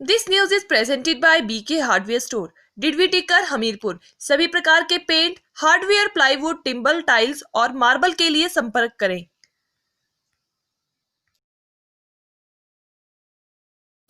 This news is presented by BK hardware store, Didwi Tikkar, Hamirpur. सभी प्रकार के paint, hardware, plywood, timber, tiles और marble के लिए संपर्क करें।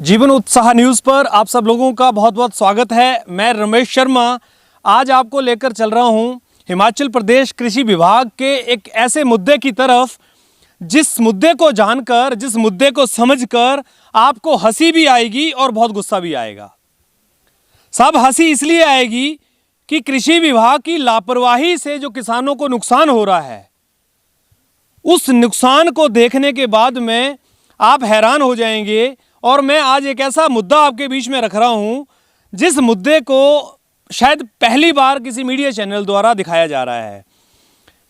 जीवन उत्साह न्यूज पर आप सब लोगों का बहुत बहुत स्वागत है। मैं रमेश शर्मा आज आपको लेकर चल रहा हूं हिमाचल प्रदेश कृषि विभाग के एक ऐसे मुद्दे की तरफ जिस मुद्दे को जानकर, जिस मुद्दे को समझकर आपको हंसी भी आएगी और बहुत गुस्सा भी आएगा। सब हंसी इसलिए आएगी कि कृषि विभाग की लापरवाही से जो किसानों को नुकसान हो रहा है, उस नुकसान को देखने के बाद में आप हैरान हो जाएंगे। और मैं आज एक ऐसा मुद्दा आपके बीच में रख रहा हूं जिस मुद्दे को शायद पहली बार किसी मीडिया चैनल द्वारा दिखाया जा रहा है।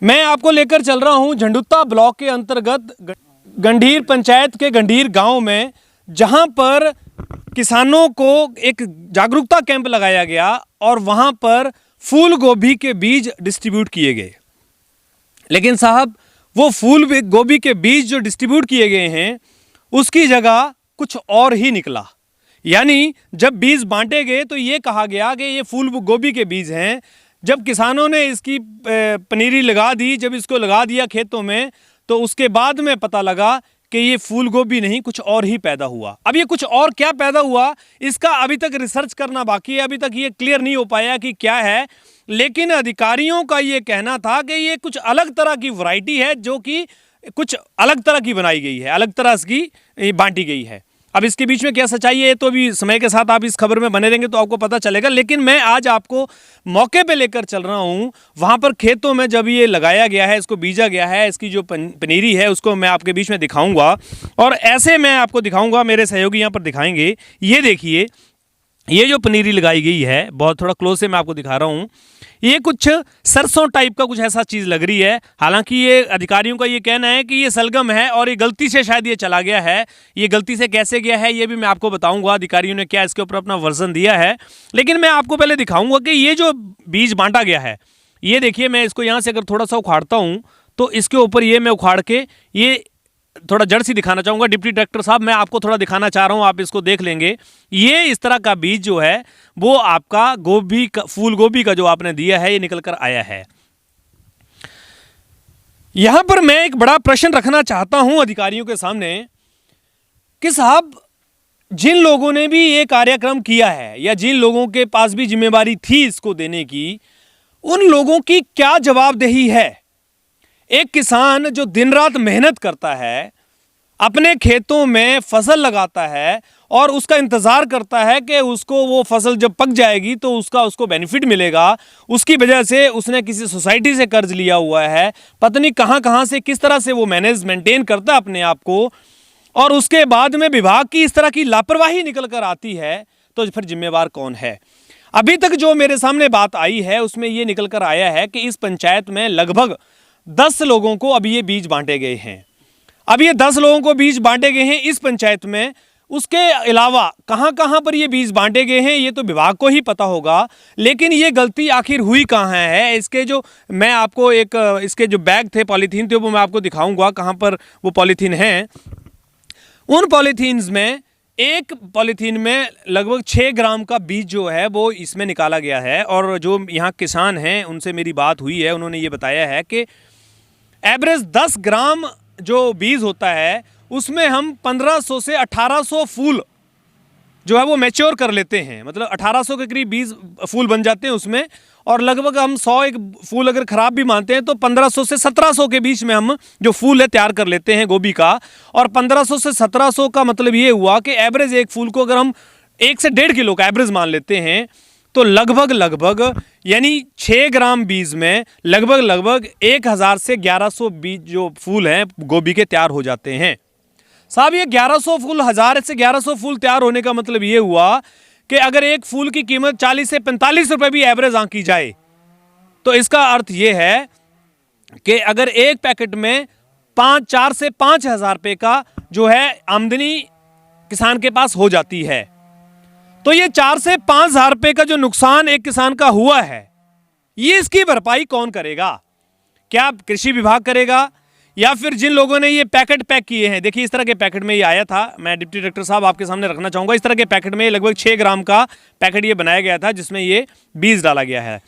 मैं आपको लेकर चल रहा हूं झंडुत्ता ब्लॉक के अंतर्गत गंडीर पंचायत के गंडीर गांव में, जहां पर किसानों को एक जागरूकता कैंप लगाया गया और वहां पर फूल गोभी के बीज डिस्ट्रीब्यूट किए गए। लेकिन साहब, वो फूल गोभी के बीज जो डिस्ट्रीब्यूट किए गए हैं उसकी जगह कुछ और ही निकला। यानी जब बीज बांटे गए तो ये कहा गया कि ये फूल गोभी के बीज हैं। जब किसानों ने इसकी पनीरी लगा दी, जब इसको लगा दिया खेतों में, तो उसके बाद में पता लगा कि ये फूल गोभी नहीं, कुछ और ही पैदा हुआ। अब ये कुछ और क्या पैदा हुआ, इसका अभी तक रिसर्च करना बाकी है। अभी तक ये क्लियर नहीं हो पाया कि क्या है। लेकिन अधिकारियों का ये कहना था कि ये कुछ अलग तरह की वैरायटी है, जो कि कुछ अलग तरह की बनाई गई है, अलग तरह की बांटी गई है। अब इसके बीच में क्या सच्चाई है तो अभी समय के साथ आप इस खबर में बने रहेंगे तो आपको पता चलेगा। लेकिन मैं आज आपको मौके पे लेकर चल रहा हूं, वहां पर खेतों में जब ये लगाया गया है, इसको बीजा गया है, इसकी जो पनीरी है उसको मैं आपके बीच में दिखाऊंगा। और ऐसे मैं आपको दिखाऊंगा, मेरे सहयोगी यहाँ पर दिखाएंगे। ये देखिए, ये जो पनीरी लगाई गई है, बहुत थोड़ा क्लोज से मैं आपको दिखा रहा हूँ। ये कुछ सरसों टाइप का कुछ ऐसा चीज़ लग रही है। हालांकि ये अधिकारियों का ये कहना है कि ये सलगम है और ये गलती से शायद ये चला गया है। ये गलती से कैसे गया है ये भी मैं आपको बताऊंगा, अधिकारियों ने क्या इसके ऊपर अपना वर्जन दिया है। लेकिन मैं आपको पहले दिखाऊंगा कि ये जो बीज बांटा गया है, ये देखिए, मैं इसको यहाँ से अगर थोड़ा सा उखाड़ता हूँ तो इसके ऊपर ये मैं उखाड़ के ये थोड़ा जड़ सी दिखाना चाहूँगा। डिप्टी डायरेक्टर साहब, मैं आपको थोड़ा दिखाना चाह रहा हूँ, आप इसको देख लेंगे। ये इस तरह का बीज जो है वो आपका गोभी का, फूल गोभी का जो आपने दिया है, ये निकल कर आया है। यहां पर मैं एक बड़ा प्रश्न रखना चाहता हूं अधिकारियों के सामने कि साहब, जिन लोगों ने भी ये कार्यक्रम किया है या जिन लोगों के पास भी जिम्मेवारी थी इसको देने की, उन लोगों की क्या जवाबदेही है। एक किसान जो दिन रात मेहनत करता है, अपने खेतों में फसल लगाता है और उसका इंतज़ार करता है कि उसको वो फसल जब पक जाएगी तो उसको बेनिफिट मिलेगा। उसकी वजह से उसने किसी सोसाइटी से कर्ज लिया हुआ है, पता नहीं कहाँ से, किस तरह से वो मेंटेन करता है अपने आप को। और उसके बाद में विभाग की इस तरह की लापरवाही निकल कर आती है, तो फिर जिम्मेवार कौन है। अभी तक जो मेरे सामने बात आई है उसमें ये निकल कर आया है कि इस पंचायत में लगभग 10 लोगों को अभी ये बीज बांटे गए हैं। अब ये 10 लोगों को बीज बांटे गए हैं इस पंचायत में। उसके अलावा कहां पर ये बीज बांटे गए हैं ये तो विभाग को ही पता होगा। लेकिन ये गलती आखिर हुई कहां है, इसके जो मैं आपको इसके जो बैग थे, पॉलीथीन थे, वो मैं आपको दिखाऊंगा कहां पर वो पॉलीथीन हैं। उन पॉलीथीन्स में एक पॉलीथीन में लगभग 6 ग्राम का बीज जो है वो इसमें निकाला गया है। और जो यहाँ किसान हैं उनसे मेरी बात हुई है, उन्होंने ये बताया है कि एवरेज 10 ग्राम जो बीज होता है उसमें हम 1500 से 1800 फूल जो है वो मैच्योर कर लेते हैं। मतलब 1800 के करीब बीज फूल बन जाते हैं उसमें। और लगभग हम 100 एक फूल अगर ख़राब भी मानते हैं तो 1500 से 1700 के बीच में हम जो फूल है तैयार कर लेते हैं गोभी का। और 1500 से 1700 का मतलब ये हुआ कि एवरेज एक फूल को अगर हम 1 से 1.5 किलो का एवरेज मान लेते हैं तो लगभग यानी 6 ग्राम बीज में लगभग 1000 से 1100 बीज जो फूल हैं गोभी के तैयार हो जाते हैं। साहब, ये 1100 फूल, 1000 से 1100 फूल तैयार होने का मतलब ये हुआ कि अगर एक फूल की कीमत 40 से 45 रुपए भी एवरेज आंकी जाए तो इसका अर्थ ये है कि अगर एक पैकेट में 4 से 5,000 रुपए का जो है आमदनी किसान के पास हो जाती है, तो ये 4 से 5,000 रुपए का जो नुकसान एक किसान का हुआ है, ये इसकी भरपाई कौन करेगा? क्या कृषि विभाग करेगा या फिर जिन लोगों ने ये पैकेट पैक किए हैं, देखिए इस तरह के पैकेट में ये आया था। मैं डिप्टी डायरेक्टर साहब आपके सामने रखना चाहूँगा। इस तरह के पैकेट में लगभग 6 ग्राम का पैकेट ये बनाया गया था, जिसमें ये बीज डाला गया है।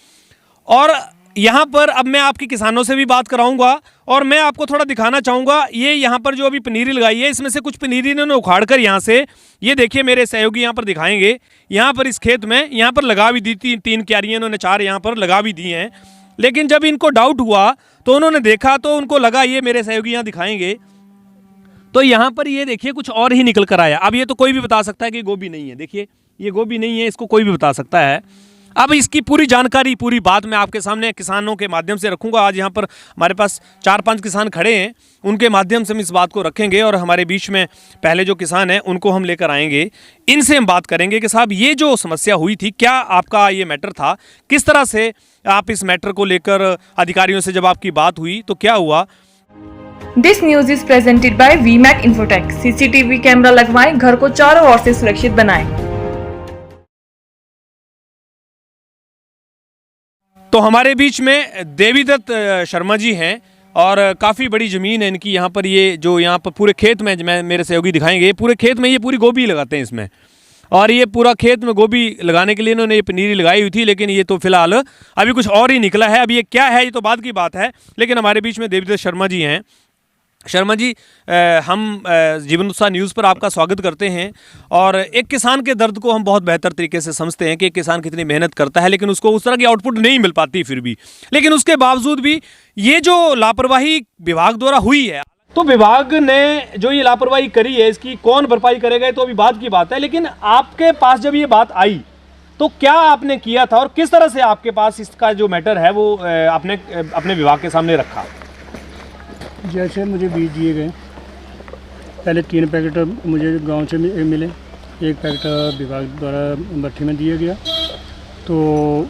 और यहाँ पर अब मैं आपके किसानों से भी बात कराऊंगा और मैं आपको थोड़ा दिखाना चाहूँगा। ये यहाँ पर जो अभी पनीरी लगाई है, इसमें से कुछ पनीरी इन्होंने उखाड़ कर यहाँ से, ये देखिए मेरे सहयोगी यहाँ पर दिखाएंगे, यहाँ पर इस खेत में यहाँ पर लगा भी दी थी 3 क्यारियाँ इन्होंने, 4 यहाँ पर लगा भी दी हैं। लेकिन जब इनको डाउट हुआ तो उन्होंने देखा तो उनको लगा, ये मेरे सहयोगी यहाँ दिखाएंगे, तो यहाँ पर ये देखिए कुछ और ही निकल कर आया। अब ये तो कोई भी बता सकता है कि गोभी नहीं है, देखिए ये गोभी नहीं है, इसको कोई भी बता सकता है। अब इसकी पूरी जानकारी, पूरी बात मैं आपके सामने किसानों के माध्यम से रखूंगा। आज यहाँ पर हमारे पास 4-5 किसान खड़े हैं, उनके माध्यम से हम इस बात को रखेंगे और हमारे बीच में पहले जो किसान हैं उनको हम लेकर आएंगे। इनसे हम बात करेंगे कि साहब ये जो समस्या हुई थी, क्या आपका ये मैटर था, किस तरह से आप इस मैटर को लेकर अधिकारियों से जब आपकी बात हुई तो क्या हुआ। This news is presented by Vmac Infotech. CCTV camera लगवाएं, घर को चारों ओर से सुरक्षित बनाएं। तो हमारे बीच में देवीदत्त शर्मा जी हैं और काफ़ी बड़ी ज़मीन है इनकी। यहाँ पर ये जो यहाँ पर पूरे खेत में, मैं मेरे सहयोगी दिखाएंगे, पूरे खेत में ये पूरी गोभी लगाते हैं इसमें। और ये पूरा खेत में गोभी लगाने के लिए इन्होंने ये पनीरी लगाई हुई थी, लेकिन ये तो फिलहाल अभी कुछ और ही निकला है। अब ये क्या है ये तो बाद की बात है। लेकिन हमारे बीच में देवीदत्त शर्मा जी हैं। शर्मा जी, हम जीवन उत्साह न्यूज़ पर आपका स्वागत करते हैं। और एक किसान के दर्द को हम बहुत बेहतर तरीके से समझते हैं कि एक किसान कितनी मेहनत करता है, लेकिन उसको उस तरह की आउटपुट नहीं मिल पाती फिर भी। लेकिन उसके बावजूद भी ये जो लापरवाही विभाग द्वारा हुई है, तो विभाग ने जो ये लापरवाही करी है, इसकी कौन भरपाई करेगा तो अभी बात की बात है। लेकिन आपके पास जब ये बात आई तो क्या आपने किया था और किस तरह से आपके पास इसका जो मैटर है वो आपने अपने विभाग के सामने रखा? जैसे मुझे बीज दिए गए, पहले 3 पैकेट मुझे गांव से मिले, 1 पैकेट विभाग द्वारा भट्टी में दिया गया। तो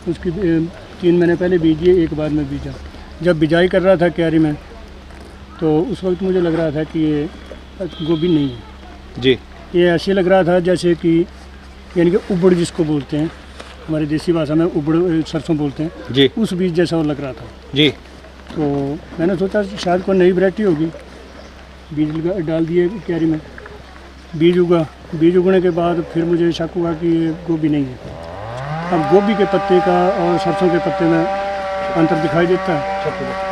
उसकी 3 महीने पहले बीज दिए, 1 बाद में बीजा। जब बिजाई कर रहा था क्यारी में तो उस वक्त मुझे लग रहा था कि ये गोभी नहीं है जी। ये ऐसे लग रहा था जैसे कि यानी कि उबड़ जिसको बोलते हैं, हमारी देसी भाषा में उबड़ सरसों बोलते हैं जी, उस बीज जैसा वो लग रहा था जी। तो मैंने सोचा शायद कोई नई वैरायटी होगी, बीज डाल दिए क्यारी में, बीज उगा। बीज उगने के बाद फिर मुझे शक हुआ कि ये गोभी नहीं है। अब गोभी के पत्ते का और सरसों के पत्ते में अंतर दिखाई देता है।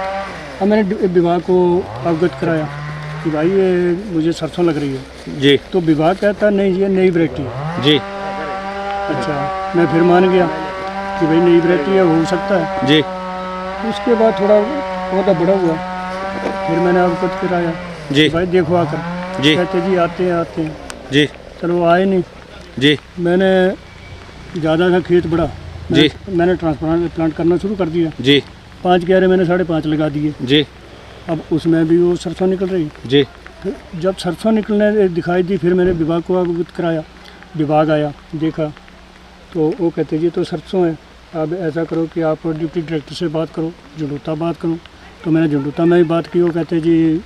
अब मैंने विभाग को अवगत कराया कि भाई ये मुझे सरसों लग रही है जी। तो विभाग कहता नहीं ये नई वैरायटी है जी। अच्छा, मैं फिर मान गया कि भाई नई वैरायटी है, हो सकता है जी। उसके बाद थोड़ा पौधा बड़ा हुआ, फिर मैंने अवगत कराया जी। भाई देखो आकर जी। कहते जी आते हैं जी। चलो वो आए नहीं जी। मैंने ज़्यादा था खेत बड़ा जी। मैंने ट्रांसप्लांट करना शुरू कर दिया जी। 5 क्यारे मैंने 5.5 लगा दिए जी। अब उसमें भी वो सरसों निकल रही जी। फिर जब सरसों निकलने दिखाई दी फिर मैंने विभाग को अवगत कराया। विभाग आया देखा तो वो कहते जी तो सरसों है, अब ऐसा करो कि आप डिप्टी डायरेक्टर से बात करो, झंडूता बात करो। तो मैंने झंडूता में भी बात की, वो कहते जी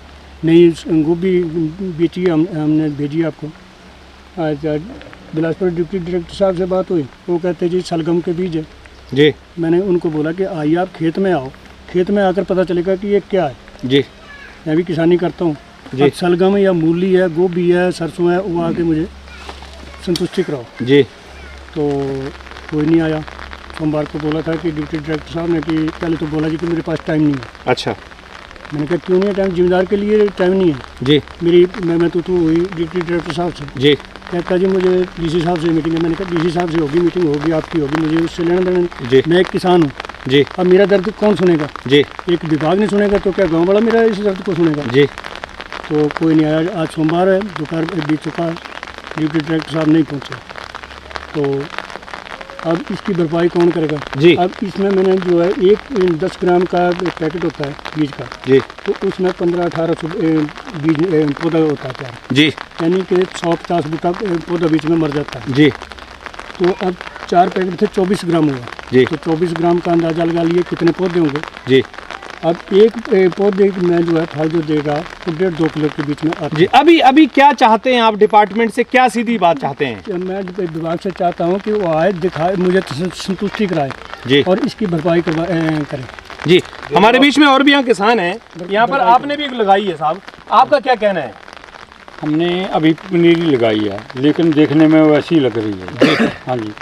नहीं गोभी बेची हमने भेजी आपको। आज बिलासपुर डिप्टी डायरेक्टर साहब से बात हुई, वो कहते जी सलगम के बीज है जी। मैंने उनको बोला कि आइए आप खेत में आओ, खेत में आकर पता चलेगा कि ये क्या है जी। मैं भी किसानी करता हूँ जी। अब सलगम या मूली है, गोभी है, सरसों है, वो आके मुझे संतुष्टि कराओ जी। तो कोई नहीं आया। सोमवार को बोला था कि डिप्टी डायरेक्टर साहब ने कि पहले तो बोला जी कि मेरे पास टाइम नहीं है। अच्छा। मैंने कहा क्यों नहीं है टाइम, जिम्मेदार के लिए टाइम नहीं है जी। मेरी मैं तो हुई डिप्टी डायरेक्टर साहब से जी। कहता जी मुझे डीसी साहब से मीटिंग है। मैंने कहा डीसी साहब से होगी मीटिंग, होगी आपकी होगी, मुझे उससे लेना देना। जी। मैं एक किसान हूँ जी। अब मेरा दर्द कौन सुनेगा? जी। एक विभाग नहीं सुनेगा तो क्या गाँव वाला मेरा इस दर्द को सुनेगा? जी। तो कोई नहीं आया। आज सोमवार है, दोपहर बीत चुका, डिप्टी डायरेक्टर साहब नहीं पहुँचे। तो अब इसकी भरपाई कौन करेगा जी? अब इसमें मैंने जो है 10 ग्राम का पैकेट होता है बीज का जी। तो उसमें 15-18 बीज पौधा होता है तैयार जी। यानी कि 150 बूटा पौधा बीच में मर जाता है जी। तो अब 4 पैकेट थे 24 ग्राम हुआ जी। तो 24 ग्राम का अंदाजा लगा लिए कितने पौधे होंगे जी। अब एक पौधे में जो है फल जो देगा तो 1.5-2 किलो के बीच में आता जी। अभी क्या चाहते हैं आप डिपार्टमेंट से, क्या सीधी बात चाहते हैं? है। मैं विभाग से चाहता हूँ कि वो आए, दिखाए, मुझे संतुष्टि कराए जी। और इसकी भरपाई करें। जी। हमारे बीच में और भी यहाँ किसान हैं, यहाँ पर आपने भी लगाई है साहब, आपका क्या कहना है? हमने अभी पनीरी लगाई है, लेकिन देखने में वैसी ही लग रही है। हाँ जी।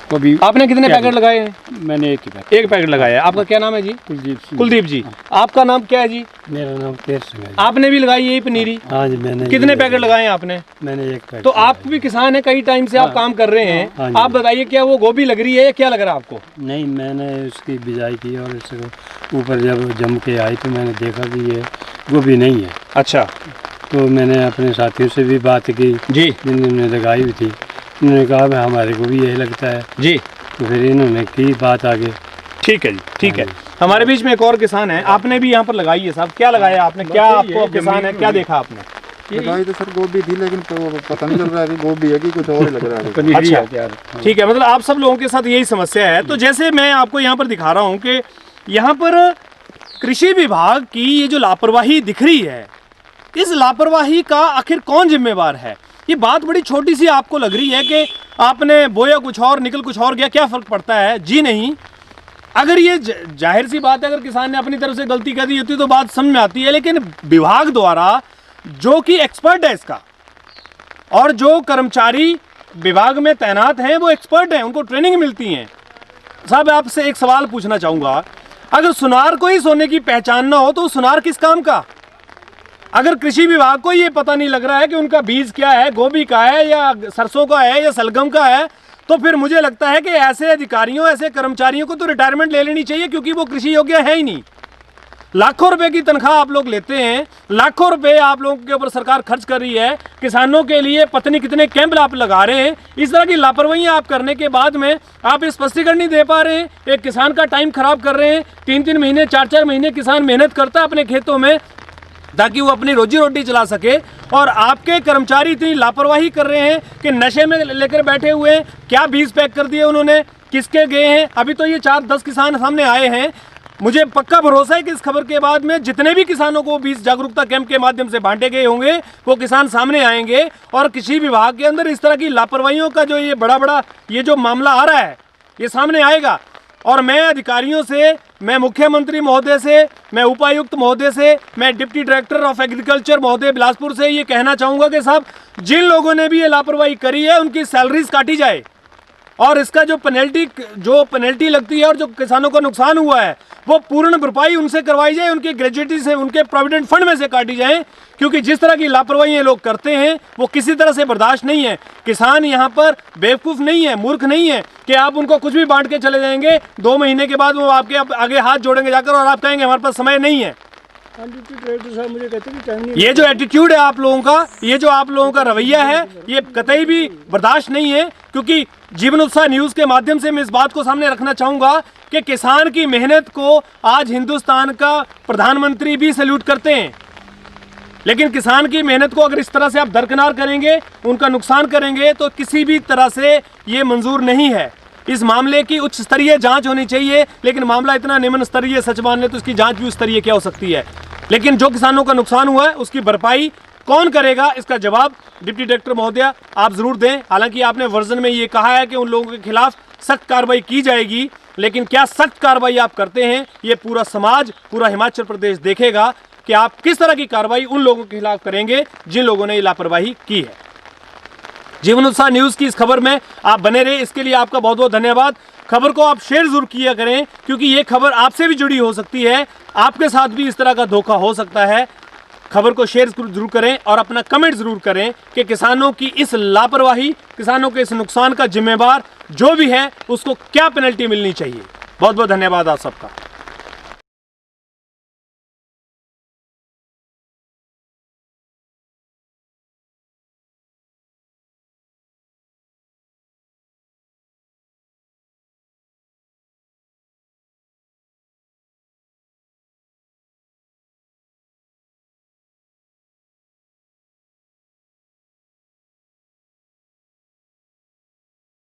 तो अभी आपने कितने पैकेट लगाए हैं? मैंने एक पैकेट लगाया है। आपका क्या नाम है जी? कुलदीप जी। आपका नाम क्या है जी? मेरा नाम केर सिंह है। आपने भी लगाई है पनीरी? हाँ जी, मैंने। कितने पैकेट लगाए हैं आपने? मैंने एक पैकेट। तो आप भी किसान है, कई टाइम से आप काम कर रहे हैं, आप बताइए क्या वो गोभी लग रही है या क्या लग रहा है आपको? नहीं, मैंने उसकी बिजाई की और इसके ऊपर जब जम के आई तो मैंने देखा कि ये गोभी नहीं है। अच्छा। तो मैंने अपने साथियों से भी बात की जी, जिन्होंने लगाई हुई थी, उन्होंने कहा भाई हमारे को भी यही लगता है जी। तो फिर इन्होंने की बात आगे। ठीक है जी, ठीक है। हमारे बीच में एक और किसान है, आपने भी यहाँ पर लगाई है साहब, क्या लगाया आपने? क्या आपको किसान है, क्या देखा आपने? लगाई तो सर गोभी थी, लेकिन पता नहीं चल रहा है कि गोभी है कि कुछ और लग रहा है। अच्छा, ठीक है। मतलब आप सब लोगों के साथ यही समस्या है। तो जैसे मैं आपको यहाँ पर दिखा रहा हूँ कि यहाँ पर कृषि विभाग की ये जो लापरवाही दिख रही है, इस लापरवाही का आखिर कौन जिम्मेवार है? ये बात बड़ी छोटी सी आपको लग रही है कि आपने बोया कुछ और निकल कुछ और गया, क्या फर्क पड़ता है? जी नहीं। अगर ये जाहिर सी बात है, अगर किसान ने अपनी तरफ से गलती कर दी होती तो बात समझ में आती है, लेकिन विभाग द्वारा जो कि एक्सपर्ट है इसका, और जो कर्मचारी विभाग में तैनात हैं वो एक्सपर्ट हैं, उनको ट्रेनिंग मिलती है। साहब आपसे एक सवाल पूछना चाहूँगा, अगर सुनार को ही सोने की पहचान ना हो तो सुनार किस काम का? अगर कृषि विभाग को ये पता नहीं लग रहा है कि उनका बीज क्या है, गोभी का है या सरसों का है या सलगम का है, तो फिर मुझे लगता है कि ऐसे अधिकारियों, ऐसे कर्मचारियों को तो रिटायरमेंट ले लेनी चाहिए, क्योंकि वो कृषि योग्य है ही नहीं। लाखों रुपए की तनख्वाह आप लोग लेते हैं, लाखों रुपए आप लोगों के ऊपर सरकार खर्च कर रही है, किसानों के लिए पता नहीं कितने कैंप आप लगा रहे हैं। इस तरह की लापरवाहियां आप करने के बाद में आप स्पष्टीकरण नहीं दे पा रहे हैं, एक किसान का टाइम खराब कर रहे हैं। 3-3 महीने 4-4 महीने किसान मेहनत करता है अपने खेतों में ताकि वो अपनी रोजी रोटी चला सके, और आपके कर्मचारी इतनी लापरवाही कर रहे हैं कि नशे में लेकर बैठे हुए हैं। क्या बीज पैक कर दिए उन्होंने, किसके गए हैं? अभी तो ये 4-10 किसान सामने आए हैं। मुझे पक्का भरोसा है कि इस खबर के बाद में जितने भी किसानों को बीज जागरूकता कैंप के माध्यम से बांटे गए होंगे वो किसान सामने आएंगे, और कृषि विभाग के अंदर इस तरह की लापरवाहियों का जो ये बड़ा ये जो मामला आ रहा है ये सामने आएगा। और मैं अधिकारियों से, मैं मुख्यमंत्री महोदय से, मैं उपायुक्त महोदय से, मैं डिप्टी डायरेक्टर ऑफ एग्रीकल्चर महोदय बिलासपुर से ये कहना चाहूँगा कि साहब जिन लोगों ने भी ये लापरवाही करी है उनकी सैलरीज काटी जाए, और इसका जो पेनल्टी लगती है और जो किसानों को नुकसान हुआ है वो पूर्ण भरपाई उनसे करवाई जाए, उनके ग्रेजुएटी से, उनके प्रोविडेंट फंड में से काटी जाए, क्योंकि जिस तरह की लापरवाही ये लोग करते हैं वो किसी तरह से बर्दाश्त नहीं है। किसान यहाँ पर बेवकूफ़ नहीं है, मूर्ख नहीं है कि आप उनको कुछ भी बांट के चले जाएंगे, 2 महीने के बाद वो आपके आगे हाथ जोड़ेंगे जाकर और आप कहेंगे हमारे पास समय नहीं है। मुझे कहते हैं ये जो एटीट्यूड है आप लोगों का, ये जो आप लोगों का रवैया है, ये कतई भी बर्दाश्त नहीं है। क्योंकि जीवन उत्साह न्यूज़ के माध्यम से मैं इस बात को सामने रखना चाहूँगा कि किसान की मेहनत को आज हिंदुस्तान का प्रधानमंत्री भी सैल्यूट करते हैं, लेकिन किसान की मेहनत को अगर इस तरह से आप दरकिनार करेंगे, उनका नुकसान करेंगे, तो किसी भी तरह से ये मंजूर नहीं है। इस मामले की उच्च स्तरीय जांच होनी चाहिए, लेकिन मामला इतना निम्न स्तरीय सच मान ले तो इसकी जांच भी उच्च स्तरीय क्या हो सकती है। लेकिन जो किसानों का नुकसान हुआ है उसकी भरपाई कौन करेगा, इसका जवाब डिप्टी डायरेक्टर महोदया आप जरूर दें। हालांकि आपने वर्जन में ये कहा है कि उन लोगों के खिलाफ सख्त कार्रवाई की जाएगी, लेकिन क्या सख्त कार्रवाई आप करते हैं ये पूरा समाज, पूरा हिमाचल प्रदेश देखेगा कि आप किस तरह की कार्रवाई उन लोगों के खिलाफ करेंगे जिन लोगों ने ये लापरवाही की है। जीवन उत्साह न्यूज़ की इस खबर में आप बने रहे, इसके लिए आपका बहुत बहुत धन्यवाद। खबर को आप शेयर जरूर किया करें, क्योंकि ये खबर आपसे भी जुड़ी हो सकती है, आपके साथ भी इस तरह का धोखा हो सकता है। खबर को शेयर जरूर करें और अपना कमेंट जरूर करें कि किसानों की इस लापरवाही, किसानों के इस नुकसान का जिम्मेवार जो भी है उसको क्या पेनल्टी मिलनी चाहिए। बहुत बहुत धन्यवाद आप सबका।